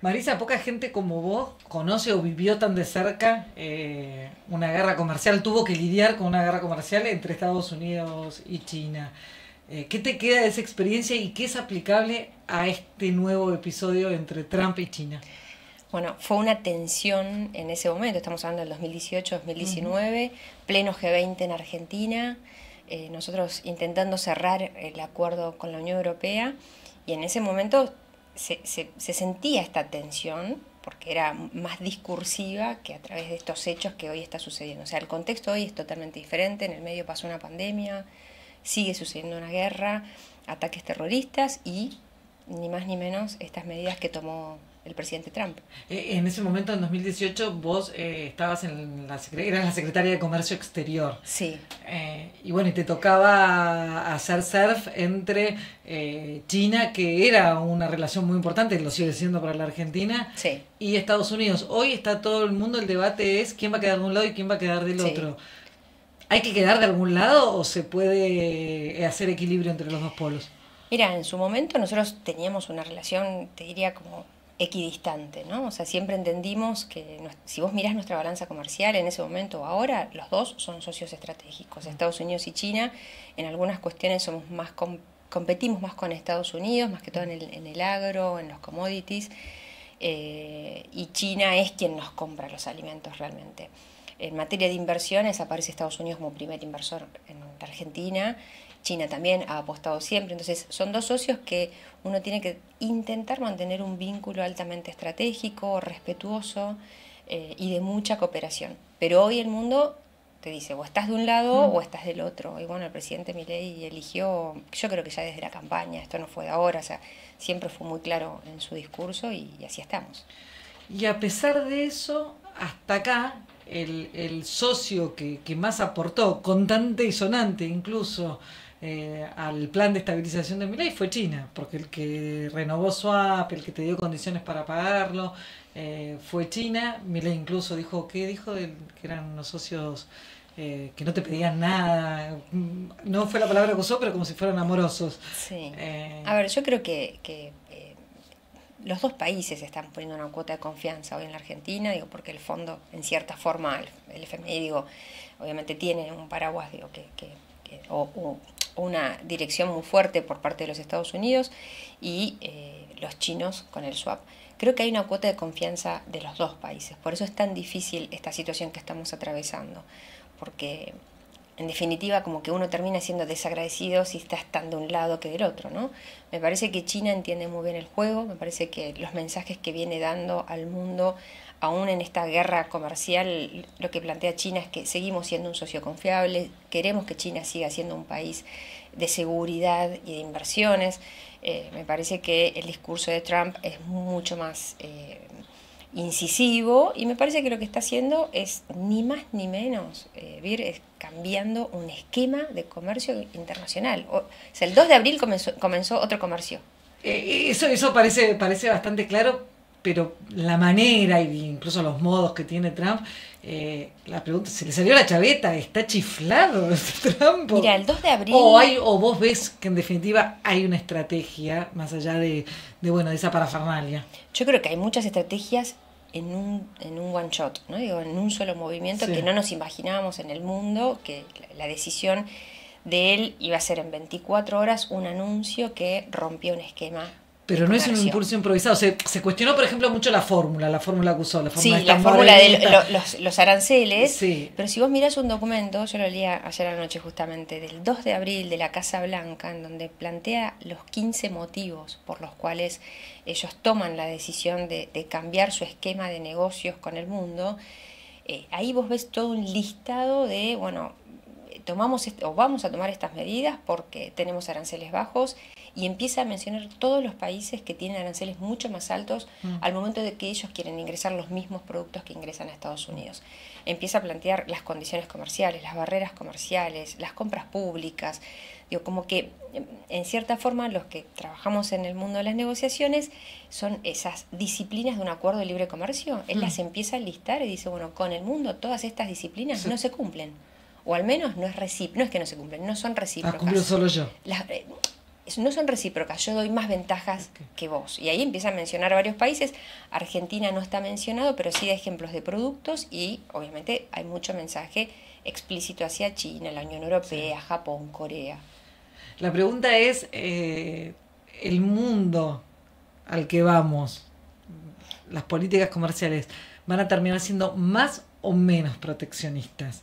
Marisa, poca gente como vos conoce o vivió tan de cerca una guerra comercial, tuvo que lidiar con una guerra comercial entre Estados Unidos y China. ¿Qué te queda de esa experiencia y qué es aplicable a este nuevo episodio entre Trump y China? Bueno, fue una tensión en ese momento, estamos hablando del 2018-2019, pleno G20 en Argentina, nosotros intentando cerrar el acuerdo con la Unión Europea y en ese momento se sentía esta tensión porque era más discursiva que a través de estos hechos que hoy está sucediendo. O sea, el contexto hoy es totalmente diferente, en el medio pasó una pandemia, sigue sucediendo una guerra, ataques terroristas y ni más ni menos estas medidas que tomó el presidente Trump. En ese momento, en 2018, vos estabas eras la secretaria de Comercio Exterior. Sí. Y bueno, y te tocaba hacer surf entre China, que era una relación muy importante, lo sigue siendo para la Argentina, Sí. y Estados Unidos. Hoy está todo el mundo, el debate es quién va a quedar de un lado y quién va a quedar del Sí. otro. ¿Hay que quedar de algún lado o se puede hacer equilibrio entre los dos polos? Mira, en su momento nosotros teníamos una relación, te diría, como equidistante, ¿no? O sea, siempre entendimos que si vos mirás nuestra balanza comercial en ese momento o ahora, los dos son socios estratégicos. Estados Unidos y China, en algunas cuestiones somos más competimos más con Estados Unidos, más que todo en el agro, en los commodities, y China es quien nos compra los alimentos realmente. En materia de inversiones aparece Estados Unidos como primer inversor en la Argentina. China también ha apostado siempre, entonces son dos socios que uno tiene que intentar mantener un vínculo altamente estratégico, respetuoso y de mucha cooperación. Pero hoy el mundo te dice, o estás de un lado o estás del otro. Y bueno, el presidente Milei eligió, yo creo que ya desde la campaña, esto no fue de ahora, o sea, siempre fue muy claro en su discurso y así estamos. Y a pesar de eso, hasta acá, el socio que más aportó, contante y sonante incluso, al plan de estabilización de Milei fue China, porque el que renovó swap, el que te dio condiciones para pagarlo, fue China. Milei incluso dijo, ¿qué dijo? Que eran unos socios que no te pedían nada. No fue la palabra que usó, pero como si fueran amorosos. Sí. A ver, yo creo que los dos países están poniendo una cuota de confianza hoy en la Argentina, digo, porque el fondo, en cierta forma, el FMI, digo, obviamente tiene un paraguas, digo, o una dirección muy fuerte por parte de los Estados Unidos y los chinos con el swap. Creo que hay una cuota de confianza de los dos países, por eso es tan difícil esta situación que estamos atravesando, porque en definitiva como que uno termina siendo desagradecido si estás tan de un lado que del otro, ¿no? Me parece que China entiende muy bien el juego, me parece que los mensajes que viene dando al mundo, aún en esta guerra comercial, lo que plantea China es que seguimos siendo un socio confiable, queremos que China siga siendo un país de seguridad y de inversiones. Me parece que el discurso de Trump es mucho más incisivo y me parece que lo que está haciendo es ni más ni menos, es cambiando un esquema de comercio internacional. O sea, el 2 de abril comenzó otro comercio. Eso parece bastante claro, pero la manera e incluso los modos que tiene Trump, la pregunta, ¿se le salió la chaveta? ¿Está chiflado Trump? Mira, el 2 de abril... O vos ves que en definitiva hay una estrategia más allá de esa parafernalia. Yo creo que hay muchas estrategias en un one shot, ¿no? Digo, en un solo movimiento, sí, que no nos imaginábamos en el mundo, que la decisión de él iba a ser en 24 horas un anuncio que rompió un esquema. Pero no es un impulso improvisado. Se cuestionó, por ejemplo, mucho la fórmula que usó. La fórmula, sí, la fórmula de los aranceles. Sí. Pero si vos mirás un documento, yo lo leí ayer anoche justamente, del 2 de abril de la Casa Blanca, en donde plantea los 15 motivos por los cuales ellos toman la decisión de cambiar su esquema de negocios con el mundo, ahí vos ves todo un listado de, bueno, vamos a tomar estas medidas porque tenemos aranceles bajos, y empieza a mencionar todos los países que tienen aranceles mucho más altos al momento de que ellos quieren ingresar los mismos productos que ingresan a Estados Unidos. Empieza a plantear las condiciones comerciales, las barreras comerciales, las compras públicas. Digo, como que en cierta forma los que trabajamos en el mundo de las negociaciones son esas disciplinas de un acuerdo de libre comercio. Él las empieza a listar y dice, bueno, con el mundo todas estas disciplinas no se cumplen. O al menos no es que no se cumplen, no son recíprocas. Las cumplo solo yo. no son recíprocas, yo doy más ventajas que vos. Y ahí empieza a mencionar varios países. Argentina no está mencionado, pero sí da ejemplos de productos y obviamente hay mucho mensaje explícito hacia China, la Unión Europea, Japón, Corea. La pregunta es, el mundo al que vamos, las políticas comerciales, ¿van a terminar siendo más o menos proteccionistas?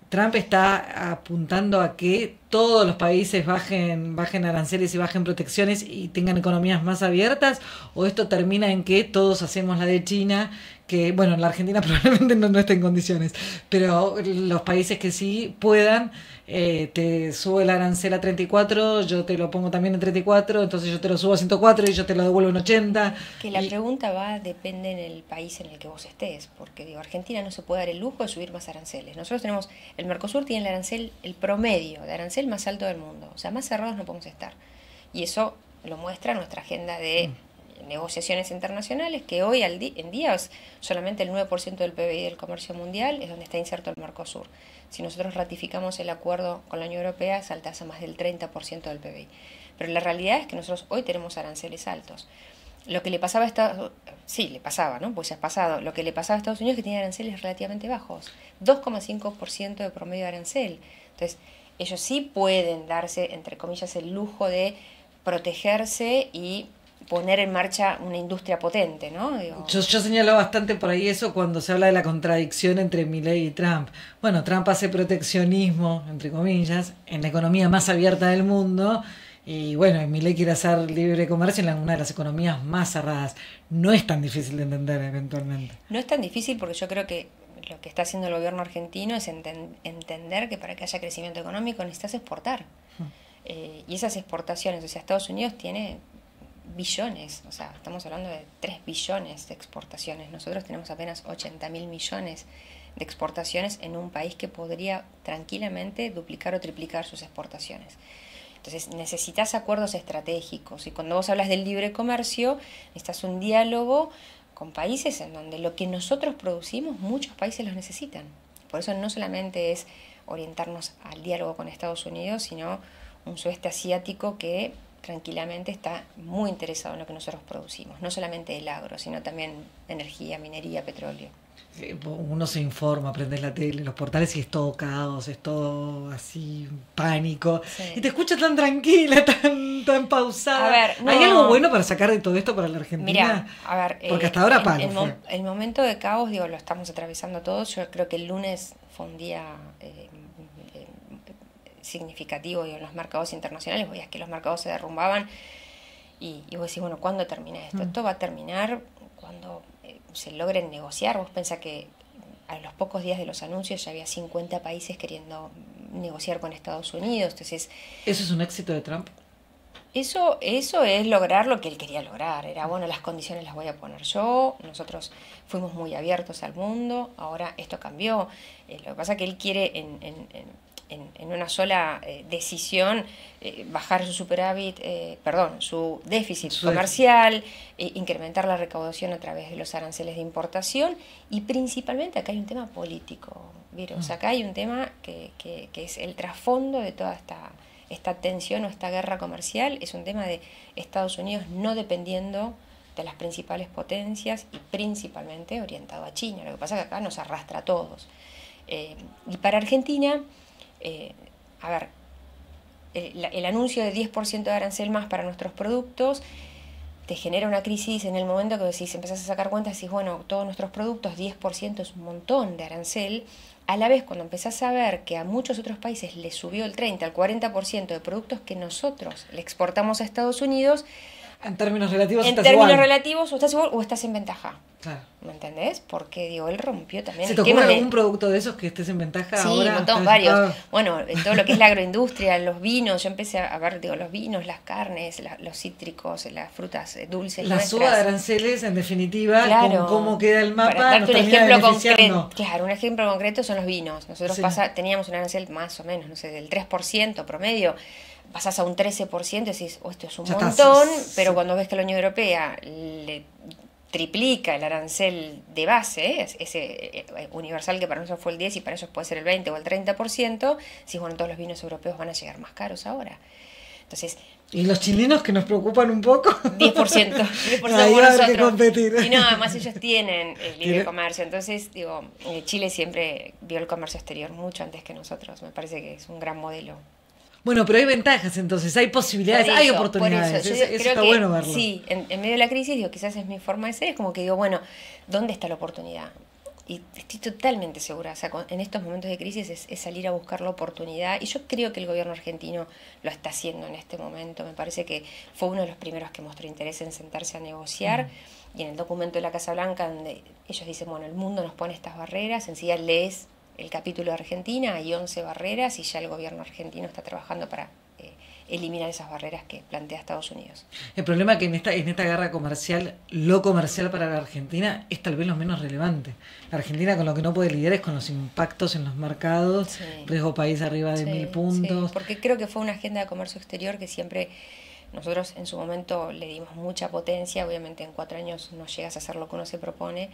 Trump está apuntando a que todos los países bajen aranceles y bajen protecciones y tengan economías más abiertas, o esto termina en que todos hacemos la de China, que bueno, la Argentina probablemente no esté en condiciones, pero los países que sí puedan, te subo el arancel a 34, yo te lo pongo también en 34, entonces yo te lo subo a 104 y yo te lo devuelvo en 80. Que la pregunta depende en el país en el que vos estés, porque digo, Argentina no se puede dar el lujo de subir más aranceles. Nosotros tenemos, el Mercosur tiene el arancel, el promedio de arancel más alto del mundo, o sea, más cerrados no podemos estar. Y eso lo muestra nuestra agenda de negociaciones internacionales, que hoy en día es solamente el 9% del PBI del comercio mundial es donde está inserto el Mercosur. Si nosotros ratificamos el acuerdo con la Unión Europea, saltás a más del 30% del PBI. Pero la realidad es que nosotros hoy tenemos aranceles altos. Lo que le pasaba a Estados Unidos, sí, le pasaba, ¿no? Pues ya es pasado. Lo que le pasaba a Estados Unidos es que tenía aranceles relativamente bajos, 2,5% de promedio de arancel. Entonces, ellos sí pueden darse, entre comillas, el lujo de protegerse y poner en marcha una industria potente, ¿no? Yo señalo bastante por ahí eso cuando se habla de la contradicción entre Milei y Trump. Bueno, Trump hace proteccionismo, entre comillas, en la economía más abierta del mundo, y bueno, Milei quiere hacer libre comercio en una de las economías más cerradas. No es tan difícil de entender eventualmente. No es tan difícil porque yo creo que lo que está haciendo el gobierno argentino es entender que para que haya crecimiento económico necesitas exportar. Y esas exportaciones, o sea, Estados Unidos tiene billones, o sea, estamos hablando de 3 billones de exportaciones. Nosotros tenemos apenas 80.000 millones de exportaciones en un país que podría tranquilamente duplicar o triplicar sus exportaciones. Entonces necesitas acuerdos estratégicos, y cuando vos hablas del libre comercio, necesitas un diálogo con países en donde lo que nosotros producimos, muchos países los necesitan. Por eso no solamente es orientarnos al diálogo con Estados Unidos, sino un sudeste asiático que tranquilamente está muy interesado en lo que nosotros producimos, no solamente el agro, sino también energía, minería, petróleo. Uno se informa, prendes la tele, los portales, y es todo caos, es todo así, pánico. Sí. Y te escuchas tan tranquila, tan pausada. A ver, no. ¿Hay algo bueno para sacar de todo esto para la Argentina? Mirá, a ver, porque hasta ahora palo. El momento de caos, digo, lo estamos atravesando todos. Yo creo que el lunes fue un día significativo, digo, en los mercados internacionales. Veías que los mercados se derrumbaban y vos decís, bueno, ¿cuándo termina esto? Esto va a terminar cuando se logren negociar. Vos pensás que a los pocos días de los anuncios ya había 50 países queriendo negociar con Estados Unidos. Entonces, ¿eso es un éxito de Trump? Eso es lograr lo que él quería lograr. Era, bueno, las condiciones las voy a poner yo. Nosotros fuimos muy abiertos al mundo. Ahora esto cambió. Lo que pasa es que él quiere en una sola decisión bajar su superávit, su déficit comercial, incrementar la recaudación a través de los aranceles de importación, y principalmente acá hay un tema político, ¿vieron? O sea, acá hay un tema que es el trasfondo de toda esta tensión o esta guerra comercial. Es un tema de Estados Unidos no dependiendo de las principales potencias y principalmente orientado a China. Lo que pasa es que acá nos arrastra a todos. Y para Argentina, a ver, el anuncio de 10% de arancel más para nuestros productos te genera una crisis en el momento que decís, empezás a sacar cuentas y decís, bueno, todos nuestros productos, 10% es un montón de arancel. A la vez, cuando empezás a ver que a muchos otros países les subió el 30 al 40% de productos que nosotros le exportamos a Estados Unidos, en términos relativos relativos, o estás igual o estás en ventaja. Claro. ¿Me entendés? Porque, digo, él rompió también ¿Se te ocurre algún producto de esos que estés en ventaja sí, ahora? Sí, un montón, varios. Bueno, en todo lo que es la agroindustria, los vinos, yo empecé a ver, digo, los vinos, las carnes, los cítricos, las frutas dulces. La suba de aranceles, en definitiva, claro, con cómo queda el mapa, para darte nos un ejemplo concreto. Claro, un ejemplo concreto son los vinos. Nosotros teníamos un arancel más o menos, no sé, del 3% promedio. Pasás a un 13% y decís, esto es un montón, pero cuando ves que la Unión Europea le triplica el arancel de base, ese universal que para nosotros fue el 10 y para ellos puede ser el 20 o el 30%, decís, bueno, todos los vinos europeos van a llegar más caros ahora. Entonces, ¿y los chilenos que nos preocupan un poco? 10%, 10% Ahí como va a haber que nosotros. competir. Y no, además ellos tienen libre Tiene- comercio. Entonces, digo, Chile siempre vio el comercio exterior mucho antes que nosotros. Me parece que es un gran modelo. Bueno, pero hay ventajas entonces, hay posibilidades, hay oportunidades. Yo Eso creo está que bueno verlo. sí, en medio de la crisis, digo, quizás es mi forma de ser, es como que digo, bueno, ¿dónde está la oportunidad? Y estoy totalmente segura, o sea, en estos momentos de crisis es salir a buscar la oportunidad, y yo creo que el gobierno argentino lo está haciendo en este momento. Me parece que fue uno de los primeros que mostró interés en sentarse a negociar, y en el documento de la Casa Blanca, donde ellos dicen, bueno, el mundo nos pone estas barreras, enseguida lees el capítulo de Argentina, hay 11 barreras, y ya el gobierno argentino está trabajando para eliminar esas barreras que plantea Estados Unidos. El problema es que en esta guerra comercial, lo comercial para la Argentina es tal vez lo menos relevante. La Argentina con lo que no puede lidiar es con los impactos en los mercados, Sí. riesgo país arriba de 1000 puntos. Sí, porque creo que fue una agenda de comercio exterior que siempre nosotros en su momento le dimos mucha potencia. Obviamente en 4 años no llegas a hacer lo que uno se propone,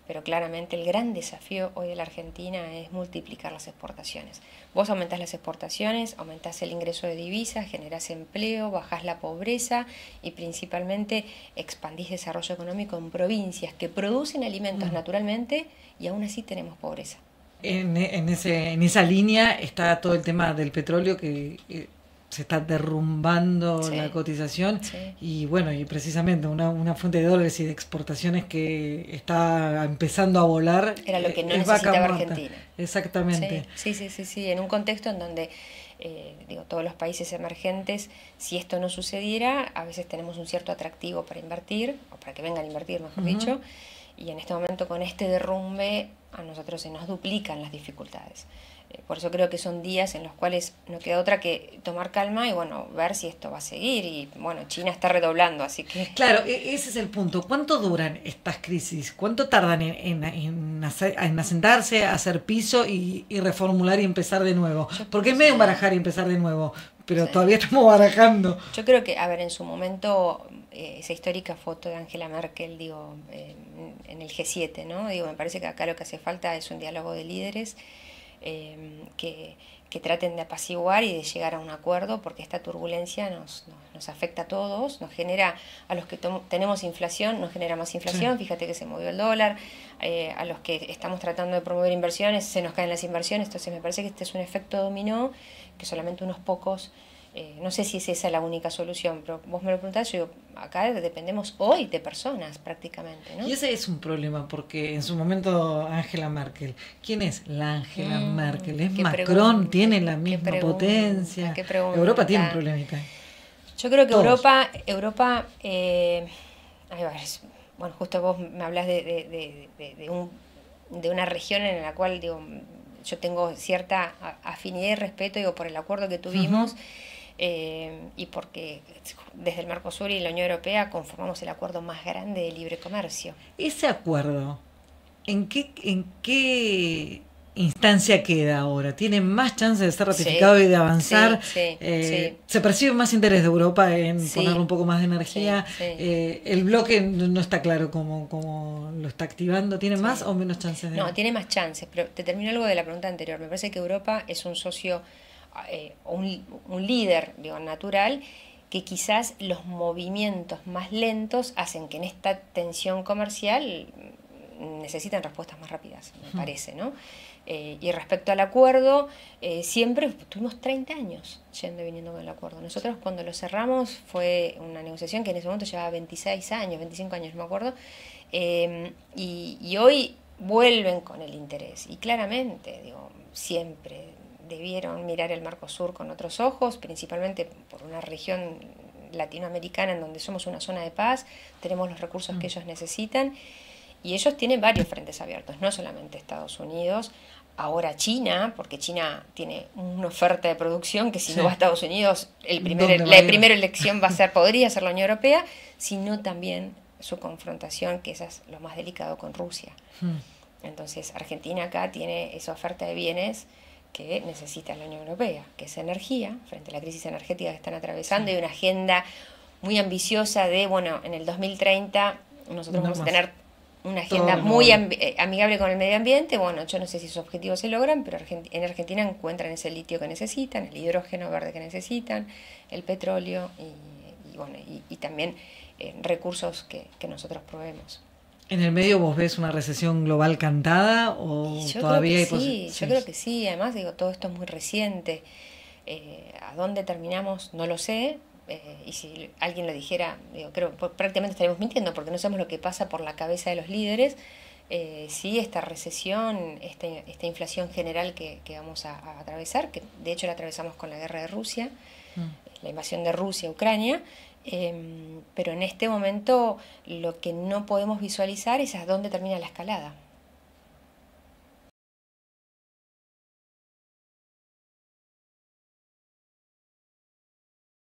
pero claramente el gran desafío hoy de la Argentina es multiplicar las exportaciones. Vos aumentás las exportaciones, aumentás el ingreso de divisas, generás empleo, bajás la pobreza y principalmente expandís desarrollo económico en provincias que producen alimentos naturalmente, y aún así tenemos pobreza. En esa línea está todo el tema del petróleo que se está derrumbando Sí. la cotización Sí. y bueno, y precisamente una fuente de dólares y de exportaciones que está empezando a volar. Era lo que no es vaca necesitaba muerta. Argentina. Exactamente. Sí, en un contexto en donde digo, todos los países emergentes, si esto no sucediera, a veces tenemos un cierto atractivo para invertir, o para que vengan a invertir, mejor dicho, y en este momento con este derrumbe a nosotros se nos duplican las dificultades. Por eso creo que son días en los cuales no queda otra que tomar calma y bueno, ver si esto va a seguir. Y bueno, China está redoblando, así que... Claro, ese es el punto. ¿Cuánto duran estas crisis? ¿Cuánto tardan en asentarse, hacer piso y reformular y empezar de nuevo? Porque es medio barajar y empezar de nuevo, pero Sí. todavía estamos barajando. Yo creo que, a ver, en su momento, esa histórica foto de Angela Merkel, digo, en el G7, ¿no? Digo, me parece que acá lo que hace falta es un diálogo de líderes que traten de apaciguar y de llegar a un acuerdo, porque esta turbulencia nos afecta a todos, nos genera, a los que tenemos inflación, nos genera más inflación, sí. Fíjate que se movió el dólar, a los que estamos tratando de promover inversiones, se nos caen las inversiones. Entonces me parece que este es un efecto dominó, que solamente unos pocos... no sé si es esa la única solución, pero vos me lo preguntás, yo digo, acá dependemos hoy de personas prácticamente, ¿no? Y ese es un problema, porque en su momento Angela Merkel, ¿quién es la Angela Merkel? ¿Es Macron? ¿Tiene la misma potencia? Europa tiene un problemita. Yo creo que Todos. Europa bueno, justo vos me hablas de una región en la cual, digo, yo tengo cierta afinidad y respeto, digo, por el acuerdo que tuvimos. Y porque desde el Mercosur y la Unión Europea conformamos el acuerdo más grande de libre comercio. Ese acuerdo, ¿en qué instancia queda ahora? ¿Tiene más chance de ser ratificado y de avanzar? Sí. ¿Se percibe más interés de Europa en ponerle un poco más de energía? Sí. El bloque no está claro cómo lo está activando. ¿Tiene más o menos chances de...? No, tiene más chances, pero te termino algo de la pregunta anterior. Me parece que Europa es un socio... un líder, digo, natural, que quizás los movimientos más lentos hacen que en esta tensión comercial necesitan respuestas más rápidas, me parece, ¿no? Y respecto al acuerdo, siempre tuvimos 30 años yendo y viniendo con el acuerdo. Nosotros cuando lo cerramos fue una negociación que en ese momento llevaba 26 años, 25 años, no me acuerdo, y hoy vuelven con el interés. Y claramente, digo, siempre debieron mirar el Mercosur con otros ojos, principalmente por una región latinoamericana en donde somos una zona de paz, tenemos los recursos que ellos necesitan, y ellos tienen varios frentes abiertos, no solamente Estados Unidos, ahora China, porque China tiene una oferta de producción que si no va a Estados Unidos, la primera elección podría ser la Unión Europea, sino también su confrontación, que esa es lo más delicado, con Rusia. Entonces Argentina acá tiene esa oferta de bienes que necesita la Unión Europea, que es energía, frente a la crisis energética que están atravesando, y una agenda muy ambiciosa de, bueno, en el 2030 nosotros vamos a tener una Todo agenda lo muy noble. amigable con el medio ambiente. Bueno, yo no sé si esos objetivos se logran, pero en Argentina encuentran ese litio que necesitan, el hidrógeno verde que necesitan, el petróleo bueno, y también recursos que nosotros proveemos. ¿En el medio vos ves una recesión global cantada Y o yo creo que todavía hay sí, yo sí. creo que sí. Además, digo, todo esto es muy reciente. ¿A dónde terminamos? No lo sé. Y si alguien lo dijera, digo, creo prácticamente estaríamos mintiendo porque no sabemos lo que pasa por la cabeza de los líderes. Sí, esta recesión, esta inflación general que vamos a atravesar, que de hecho la atravesamos con la guerra de Rusia, Mm. la invasión de Rusia a Ucrania, pero en este momento lo que no podemos visualizar es a dónde termina la escalada.